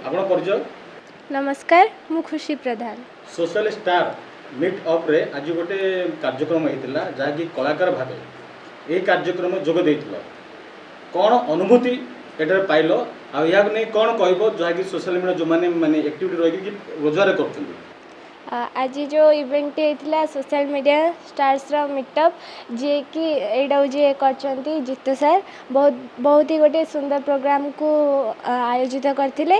आपण परिचय नमस्कार मु खुशी प्रधान सोशल स्टार मीट अप रे आज गोटे कार्यक्रम होता जहाँकि कलाकार भाव ये कार्यक्रम जोग देइथिलो कौन अनुभूति एटार पाइल आ नहीं कौन कह जहाँकि सोशल मीडिया जो मैंने एक्टिविटी रही रोजगार कर आज जो इवेंट होता सोशल मीडिया स्टार्स मीटअप जी कि एटा जी कर जितु सर बहुत ही गोटे सुंदर प्रोग्राम को आयोजित करते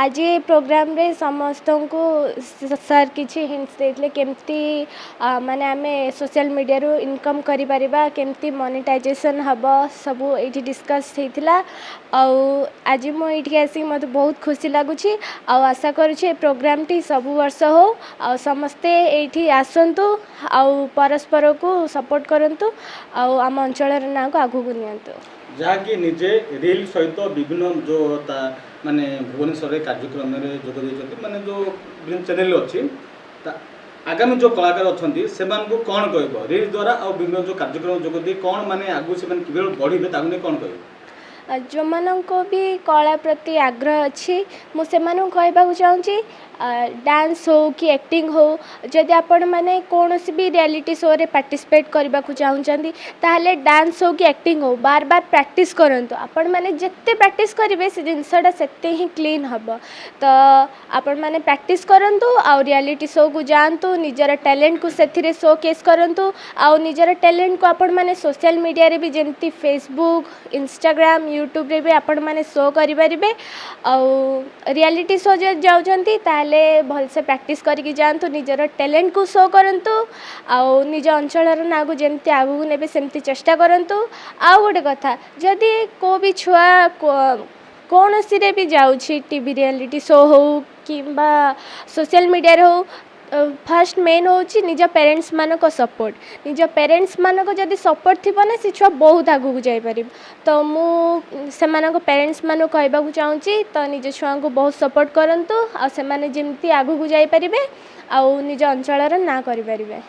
आज प्रोग्राम रे समस्त को सर किसी हिंट्स देते केमती माने आमे सोशल मीडिया रू इनकम करि परिबा केमती मोनेटाइजेशन हब सब ये डिस्कस होता आज मुझे आसिक मत बहुत खुशी लगुच आशा करुचे प्रोग्राम टी सब वर्ष हो आ समस्ते एठी आसंतु आ परस्पर को सपोर्ट करंतु आम अंचल ना को आगु नियंतु जहाँकि निजे रील सहित विभिन्न जो माने भुवनेश्वर कार्यक्रम में जोग देते माने जो विभिन्न चैनल अच्छी आगामी जो कलाकार अच्छा से कौन कह रील द्वारा आ विभिन्न जो कार्यक्रम जोग दे कौन माने आगु से बढ़े कौन कह जो माननको भी कला प्रति आग्रह अच्छी मुझे कहवाक चाहूँगी डांस हो कि एक्टिंग हो जदि आपण मैंने कौन भी रियलिटी शो रे पार्टिसिपेट करने को चाहूँगी ताहले डांस हो कि एक्टिंग हो बार बार प्रैक्टिस करंतु आपण मैंने जिते प्रैक्टिस करेंगे से जिनसटा सेते ही क्लीन हम तो आपण मैंने प्रैक्टिस करंतु आ रियलिटी शो को जातु निजर टैलेंट को से शो केस करंतु आ निजर टैलेंट को आपण मैंने सोशल मीडिया रे भी जमती फेसबुक इंस्टाग्राम यूट्यूब रे भी आपण मैंने शो करें रियलिटी शो जो जाऊँगी भलसे प्रैक्टिस करके जातु निजर टैलेंट को शो करंतु आउ निज अंचल ना को जमती आगू ने सेमती चेष्टा करंतु आउ गोटे कथा जदि को भी छुआ कौन सी रे भी जाऊँगी टीवी रियलिटी शो हो कि सोशल मीडिया हो फास्ट मेन हूँ निज पेरेंट्स मान सपोर्ट निज पेरेंट्स मान जदि सपोर्ट थी ना से छुआ बहुत आगू जापर तो मुझे पेरेंट्स मान कहवाक चाहूँगी तो निज छुआ को बहुत सपोर्ट करंतु आ से जमती आगू जापर आ निज अंचल ना करें।